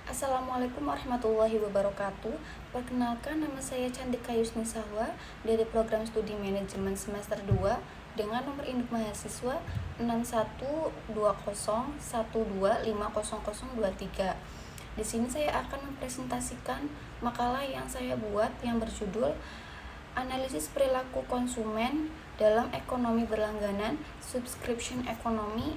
Assalamualaikum warahmatullahi wabarakatuh. Perkenalkan, nama saya Chandika Yusnisahwa dari program studi manajemen semester 2 dengan nomor induk mahasiswa 612012500023. Di sini saya akan mempresentasikan makalah yang saya buat yang berjudul Analisis Perilaku Konsumen dalam Ekonomi Berlangganan Subscription Economy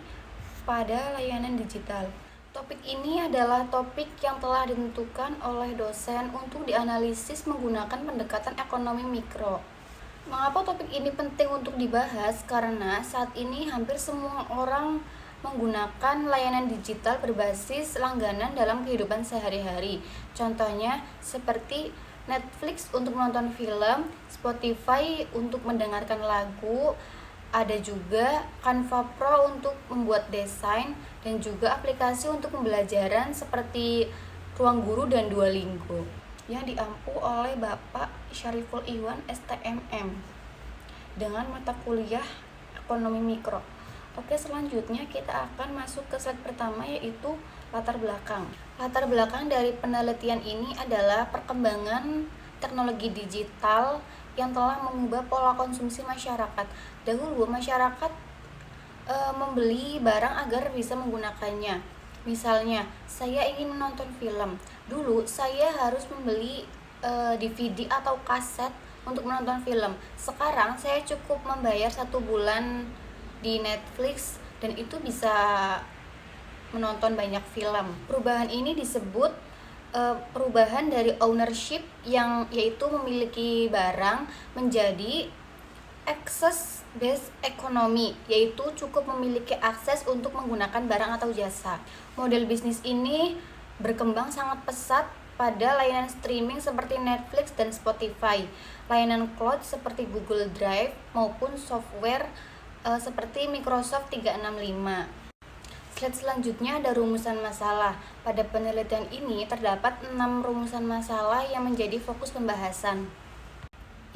pada Layanan Digital. Topik ini adalah topik yang telah ditentukan oleh dosen untuk dianalisis menggunakan pendekatan ekonomi mikro. Mengapa topik ini penting untuk dibahas? Karena saat ini hampir semua orang menggunakan layanan digital berbasis langganan dalam kehidupan sehari-hari. Contohnya seperti Netflix untuk menonton film, Spotify untuk mendengarkan lagu, ada juga Canva Pro untuk membuat desain, dan juga aplikasi untuk pembelajaran seperti Ruang Guru dan Duolingo yang diampu oleh Bapak Syariful Iwan STMM dengan mata kuliah Ekonomi Mikro. Oke, selanjutnya kita akan masuk ke slide pertama, yaitu latar belakang. Latar belakang dari penelitian ini adalah perkembangan teknologi digital yang telah mengubah pola konsumsi masyarakat. Dahulu masyarakat membeli barang agar bisa menggunakannya. Misalnya, saya ingin menonton film. Dulu saya harus membeli DVD atau kaset untuk menonton film. Sekarang saya cukup membayar 1 bulan di Netflix dan itu bisa menonton banyak film. Perubahan ini disebut perubahan dari ownership, yang yaitu memiliki barang, menjadi access based economy, yaitu cukup memiliki akses untuk menggunakan barang atau jasa. Model bisnis ini berkembang sangat pesat pada layanan streaming seperti Netflix dan Spotify, layanan cloud seperti Google Drive, maupun software seperti Microsoft 365. Slide selanjutnya ada rumusan masalah. Pada penelitian ini terdapat 6 rumusan masalah yang menjadi fokus pembahasan.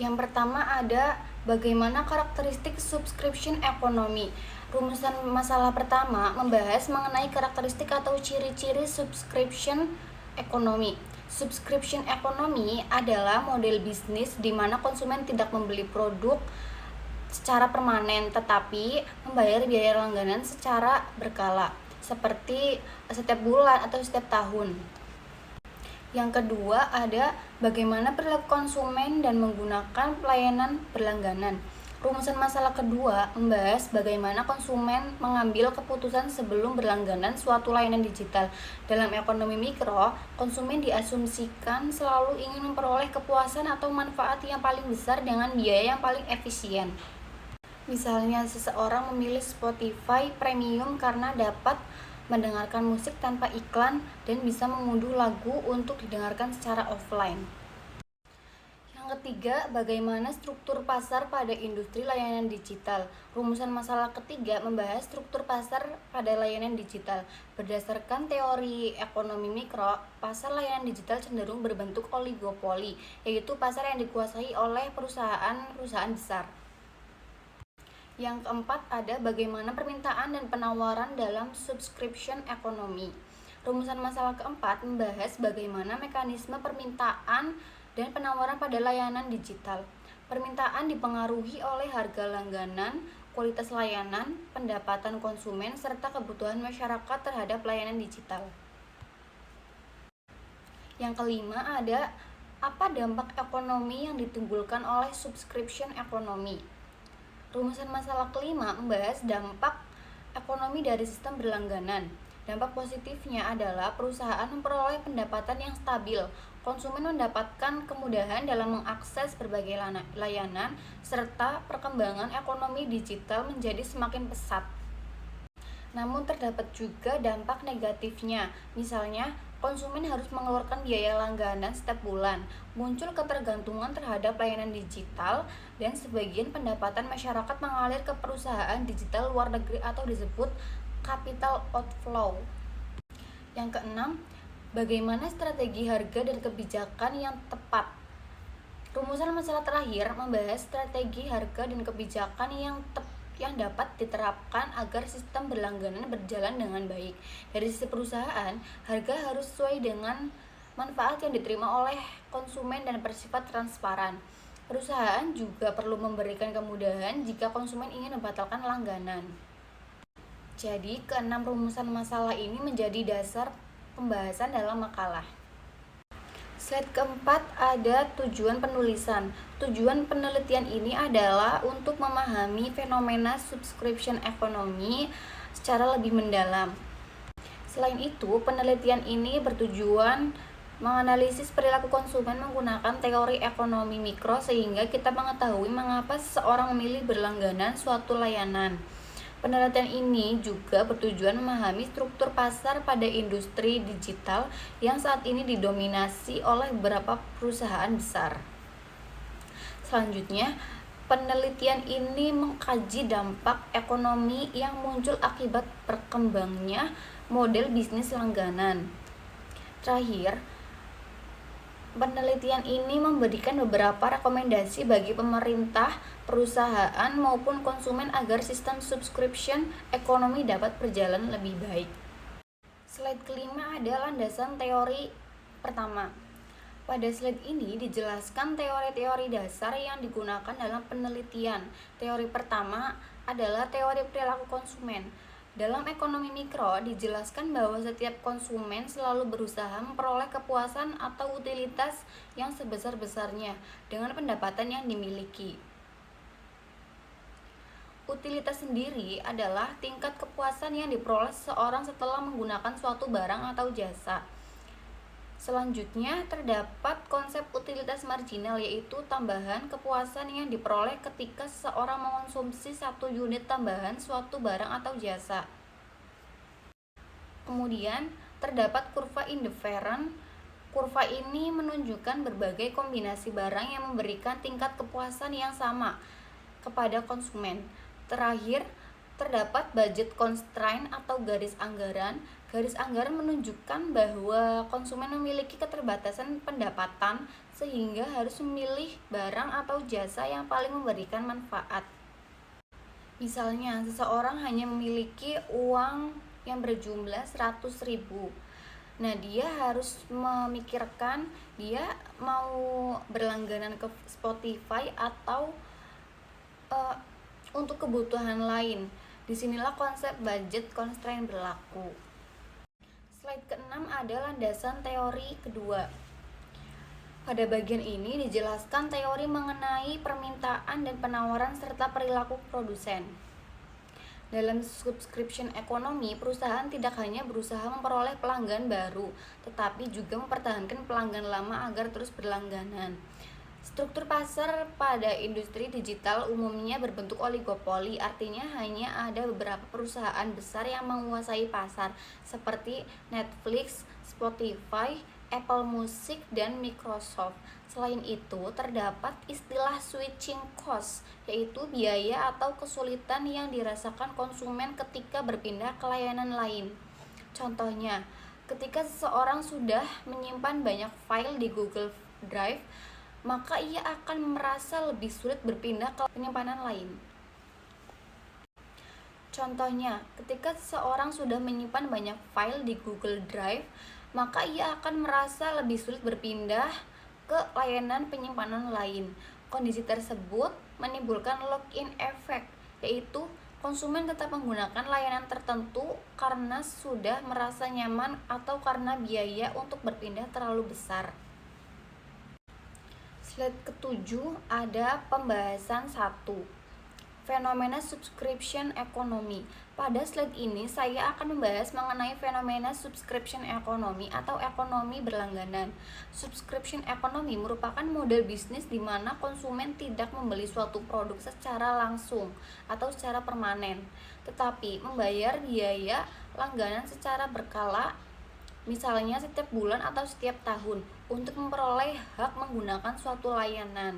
Yang pertama ada bagaimana karakteristik subscription economy. Rumusan masalah pertama membahas mengenai karakteristik atau ciri-ciri subscription economy. Subscription economy adalah model bisnis di mana konsumen tidak membeli produk secara permanen, tetapi membayar biaya langganan secara berkala, seperti setiap bulan atau setiap tahun. Yang kedua ada bagaimana perilaku konsumen dan menggunakan pelayanan berlangganan. Rumusan masalah kedua membahas bagaimana konsumen mengambil keputusan sebelum berlangganan suatu layanan digital. Dalam ekonomi mikro, konsumen diasumsikan selalu ingin memperoleh kepuasan atau manfaat yang paling besar dengan biaya yang paling efisien. Misalnya, seseorang memilih Spotify Premium karena dapat mendengarkan musik tanpa iklan dan bisa mengunduh lagu untuk didengarkan secara offline. Yang ketiga, bagaimana struktur pasar pada industri layanan digital. Rumusan masalah ketiga membahas struktur pasar pada layanan digital. Berdasarkan teori ekonomi mikro, pasar layanan digital cenderung berbentuk oligopoli, yaitu pasar yang dikuasai oleh perusahaan-perusahaan besar. Yang keempat ada bagaimana permintaan dan penawaran dalam subscription economy. Rumusan masalah keempat membahas bagaimana mekanisme permintaan dan penawaran pada layanan digital. Permintaan dipengaruhi oleh harga langganan, kualitas layanan, pendapatan konsumen, serta kebutuhan masyarakat terhadap layanan digital. Yang kelima ada apa dampak ekonomi yang ditimbulkan oleh subscription economy. Rumusan masalah kelima membahas dampak ekonomi dari sistem berlangganan. Dampak positifnya adalah perusahaan memperoleh pendapatan yang stabil, konsumen mendapatkan kemudahan dalam mengakses berbagai layanan, serta perkembangan ekonomi digital menjadi semakin pesat. Namun terdapat juga dampak negatifnya, misalnya konsumen harus mengeluarkan biaya langganan setiap bulan, muncul ketergantungan terhadap layanan digital, dan sebagian pendapatan masyarakat mengalir ke perusahaan digital luar negeri atau disebut capital outflow. Yang keenam, bagaimana strategi harga dan kebijakan yang tepat. Rumusan masalah terakhir membahas strategi harga dan kebijakan yang yang dapat diterapkan agar sistem berlangganan berjalan dengan baik. Dari sisi perusahaan, harga harus sesuai dengan manfaat yang diterima oleh konsumen dan bersifat transparan. Perusahaan juga perlu memberikan kemudahan jika konsumen ingin membatalkan langganan. Jadi, keenam rumusan masalah ini menjadi dasar pembahasan dalam makalah. Slide keempat ada tujuan penulisan. Tujuan penelitian ini adalah untuk memahami fenomena subscription economy secara lebih mendalam. Selain itu, penelitian ini bertujuan menganalisis perilaku konsumen menggunakan teori ekonomi mikro sehingga kita mengetahui mengapa seseorang memilih berlangganan suatu layanan. Penelitian ini juga bertujuan memahami struktur pasar pada industri digital yang saat ini didominasi oleh beberapa perusahaan besar. Selanjutnya, penelitian ini mengkaji dampak ekonomi yang muncul akibat berkembangnya model bisnis langganan. Terakhir, penelitian ini memberikan beberapa rekomendasi bagi pemerintah, perusahaan, maupun konsumen agar sistem subscription ekonomi dapat berjalan lebih baik. Slide kelima ada landasan teori pertama. Pada slide ini dijelaskan teori-teori dasar yang digunakan dalam penelitian. Teori pertama adalah teori perilaku konsumen. Dalam ekonomi mikro, dijelaskan bahwa setiap konsumen selalu berusaha memperoleh kepuasan atau utilitas yang sebesar-besarnya dengan pendapatan yang dimiliki. Utilitas sendiri adalah tingkat kepuasan yang diperoleh seseorang setelah menggunakan suatu barang atau jasa. Selanjutnya, terdapat konsep utilitas marginal, yaitu tambahan kepuasan yang diperoleh ketika seseorang mengonsumsi satu unit tambahan suatu barang atau jasa. Kemudian, terdapat kurva indifferent. Kurva ini menunjukkan berbagai kombinasi barang yang memberikan tingkat kepuasan yang sama kepada konsumen. Terakhir, terdapat budget constraint atau garis anggaran. Garis anggaran menunjukkan bahwa konsumen memiliki keterbatasan pendapatan sehingga harus memilih barang atau jasa yang paling memberikan manfaat. Misalnya, seseorang hanya memiliki uang yang berjumlah 100.000. Nah, dia harus memikirkan dia mau berlangganan ke Spotify atau untuk kebutuhan lain. Disinilah konsep budget constraint berlaku. Slide ke-6 ada landasan teori kedua. Pada bagian ini dijelaskan teori mengenai permintaan dan penawaran serta perilaku produsen. Dalam subscription ekonomi, perusahaan tidak hanya berusaha memperoleh pelanggan baru, tetapi juga mempertahankan pelanggan lama agar terus berlangganan. Struktur pasar pada industri digital umumnya berbentuk oligopoli, artinya hanya ada beberapa perusahaan besar yang menguasai pasar, seperti Netflix, Spotify, Apple Music, dan Microsoft. Selain itu, terdapat istilah switching cost, yaitu biaya atau kesulitan yang dirasakan konsumen ketika berpindah ke layanan lain. Contohnya, ketika seseorang sudah menyimpan banyak file di Google Drive, maka ia akan merasa lebih sulit berpindah ke penyimpanan lain. Contohnya, ketika seseorang sudah menyimpan banyak file di Google Drive, maka ia akan merasa lebih sulit berpindah ke layanan penyimpanan lain. Kondisi tersebut menimbulkan lock-in effect, yaitu konsumen tetap menggunakan layanan tertentu karena sudah merasa nyaman atau karena biaya untuk berpindah terlalu besar. Slide ke-7 ada pembahasan 1. Fenomena subscription economy. Pada slide ini saya akan membahas mengenai fenomena subscription economy atau ekonomi berlangganan. Subscription economy merupakan model bisnis di mana konsumen tidak membeli suatu produk secara langsung atau secara permanen, tetapi membayar biaya langganan secara berkala, misalnya setiap bulan atau setiap tahun, untuk memperoleh hak menggunakan suatu layanan.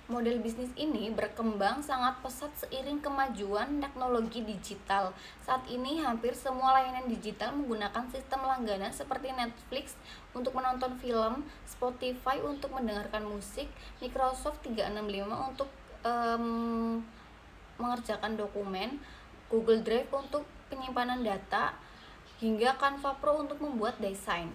Model bisnis ini berkembang sangat pesat seiring kemajuan teknologi digital. Saat ini hampir semua layanan digital menggunakan sistem langganan seperti Netflix untuk menonton film, Spotify untuk mendengarkan musik, Microsoft 365 untuk mengerjakan dokumen, Google Drive untuk penyimpanan data, hingga Canva Pro untuk membuat desain.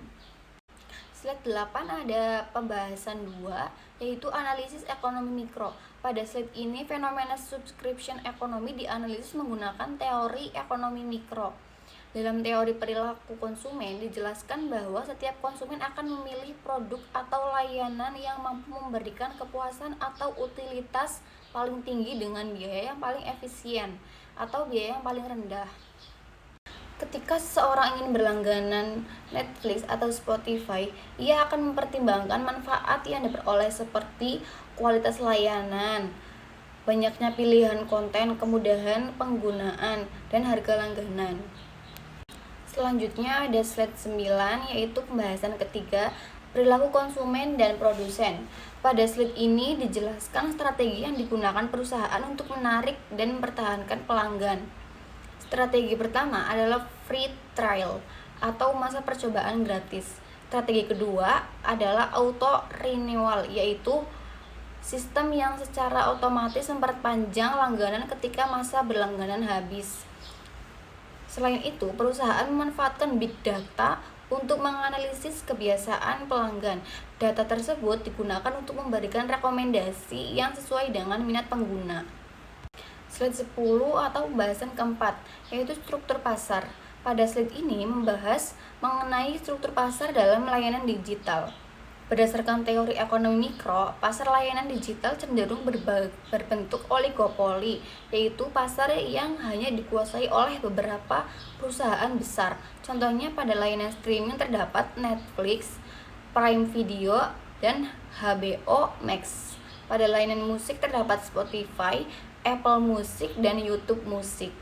Slide 8 ada pembahasan 2, yaitu analisis ekonomi mikro. Pada slide ini, fenomena subscription ekonomi dianalisis menggunakan teori ekonomi mikro. Dalam teori perilaku konsumen, dijelaskan bahwa setiap konsumen akan memilih produk atau layanan yang mampu memberikan kepuasan atau utilitas paling tinggi dengan biaya yang paling efisien atau biaya yang paling rendah. Ketika seseorang ingin berlangganan Netflix atau Spotify, ia akan mempertimbangkan manfaat yang diperoleh seperti kualitas layanan, banyaknya pilihan konten, kemudahan penggunaan, dan harga langganan. Selanjutnya ada slide 9, yaitu pembahasan ketiga, perilaku konsumen dan produsen. Pada slide ini dijelaskan strategi yang digunakan perusahaan untuk menarik dan mempertahankan pelanggan. Strategi pertama adalah free trial atau masa percobaan gratis. Strategi kedua adalah auto renewal, yaitu sistem yang secara otomatis memperpanjang langganan ketika masa berlangganan habis. Selain itu, perusahaan memanfaatkan big data untuk menganalisis kebiasaan pelanggan. Data tersebut digunakan untuk memberikan rekomendasi yang sesuai dengan minat pengguna. Slide 10 atau pembahasan keempat, yaitu struktur pasar. Pada slide ini membahas mengenai struktur pasar dalam layanan digital. Berdasarkan teori ekonomi mikro, pasar layanan digital cenderung berbentuk oligopoli, yaitu pasar yang hanya dikuasai oleh beberapa perusahaan besar. Contohnya pada layanan streaming terdapat Netflix, Prime Video, dan HBO Max. Pada layanan musik terdapat Spotify, Apple Music, dan YouTube Music.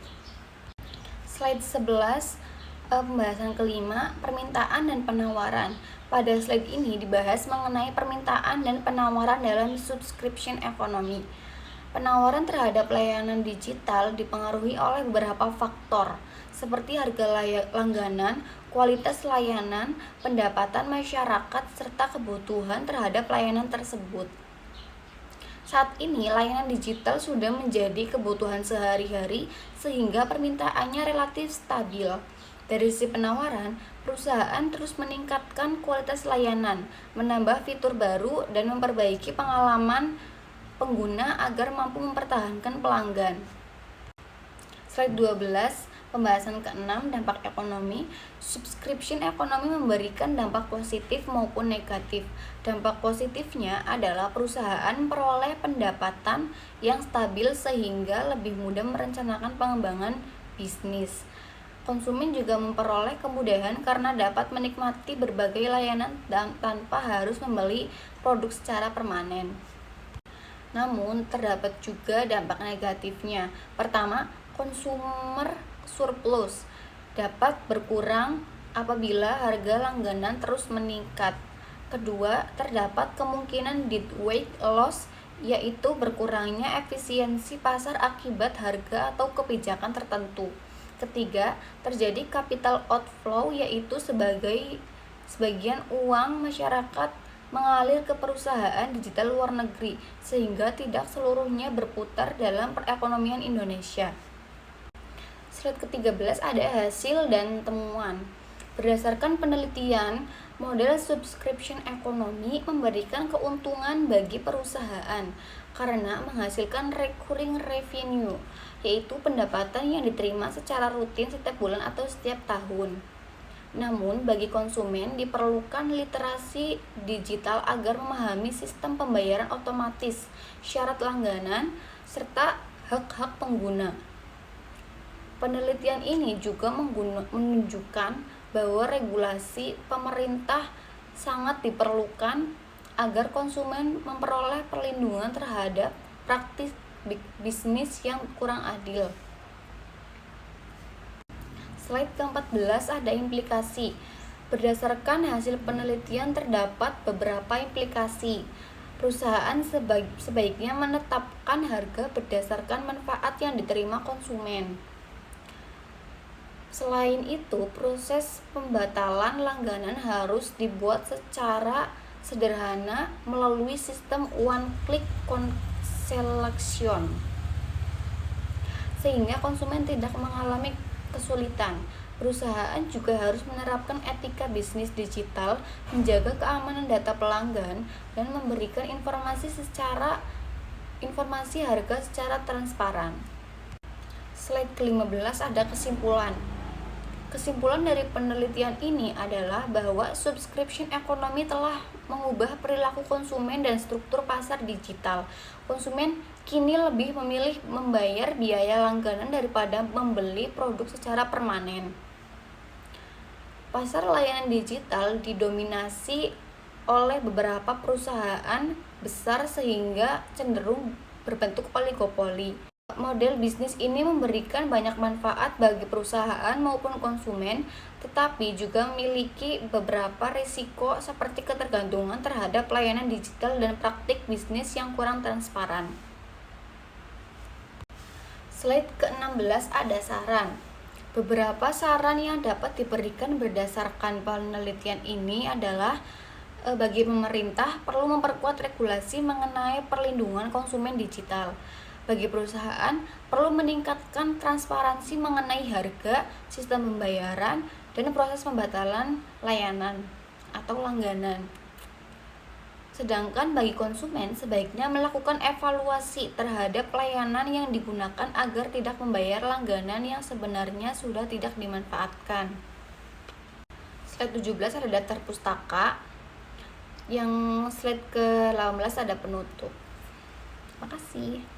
Slide 11, pembahasan kelima, permintaan dan penawaran. Pada slide ini dibahas mengenai permintaan dan penawaran dalam subscription ekonomi. Penawaran terhadap layanan digital dipengaruhi oleh beberapa faktor, seperti harga langganan, kualitas layanan, pendapatan masyarakat, serta kebutuhan terhadap layanan tersebut. Saat ini, layanan digital sudah menjadi kebutuhan sehari-hari sehingga permintaannya relatif stabil. Dari sisi penawaran, perusahaan terus meningkatkan kualitas layanan, menambah fitur baru, dan memperbaiki pengalaman pengguna agar mampu mempertahankan pelanggan. Slide 12, pembahasan ke-6, dampak ekonomi. Subscription ekonomi memberikan dampak positif maupun negatif. Dampak positifnya adalah perusahaan memperoleh pendapatan yang stabil sehingga lebih mudah merencanakan pengembangan bisnis. Konsumen juga memperoleh kemudahan karena dapat menikmati berbagai layanan dan tanpa harus membeli produk secara permanen. Namun, terdapat juga dampak negatifnya. Pertama, consumer surplus dapat berkurang apabila harga langganan terus meningkat. Kedua, terdapat kemungkinan dead weight loss, yaitu berkurangnya efisiensi pasar akibat harga atau kebijakan tertentu. Ketiga, terjadi capital outflow, yaitu sebagian uang masyarakat mengalir ke perusahaan digital luar negeri, sehingga tidak seluruhnya berputar dalam perekonomian Indonesia. Slide ke-13 ada hasil dan temuan. Berdasarkan penelitian, model subscription ekonomi memberikan keuntungan bagi perusahaan karena menghasilkan recurring revenue, yaitu pendapatan yang diterima secara rutin setiap bulan atau setiap tahun. Namun, bagi konsumen diperlukan literasi digital agar memahami sistem pembayaran otomatis, syarat langganan, serta hak-hak pengguna. Penelitian ini juga menunjukkan bahwa regulasi pemerintah sangat diperlukan agar konsumen memperoleh perlindungan terhadap praktik bisnis yang kurang adil. Slide ke-14 ada implikasi. Berdasarkan hasil penelitian terdapat beberapa implikasi. Perusahaan sebaiknya menetapkan harga berdasarkan manfaat yang diterima konsumen. Selain itu, proses pembatalan langganan harus dibuat secara sederhana melalui sistem one click selection. sehingga konsumen tidak mengalami kesulitan. Perusahaan juga harus menerapkan etika bisnis digital, menjaga keamanan data pelanggan, dan memberikan informasi harga secara transparan. Slide ke-15 ada kesimpulan. Kesimpulan dari penelitian ini adalah bahwa subscription ekonomi telah mengubah perilaku konsumen dan struktur pasar digital. Konsumen kini lebih memilih membayar biaya langganan daripada membeli produk secara permanen. Pasar layanan digital didominasi oleh beberapa perusahaan besar sehingga cenderung berbentuk oligopoli. Model bisnis ini memberikan banyak manfaat bagi perusahaan maupun konsumen, tetapi juga memiliki beberapa risiko seperti ketergantungan terhadap layanan digital dan praktik bisnis yang kurang transparan. Slide ke-16 ada saran. Beberapa saran yang dapat diberikan berdasarkan penelitian ini adalah bagi pemerintah perlu memperkuat regulasi mengenai perlindungan konsumen digital. Bagi perusahaan, perlu meningkatkan transparansi mengenai harga, sistem pembayaran, dan proses pembatalan layanan atau langganan. Sedangkan bagi konsumen, sebaiknya melakukan evaluasi terhadap layanan yang digunakan agar tidak membayar langganan yang sebenarnya sudah tidak dimanfaatkan. Slide 17 ada daftar pustaka. Yang slide ke-18 ada penutup. Terima kasih.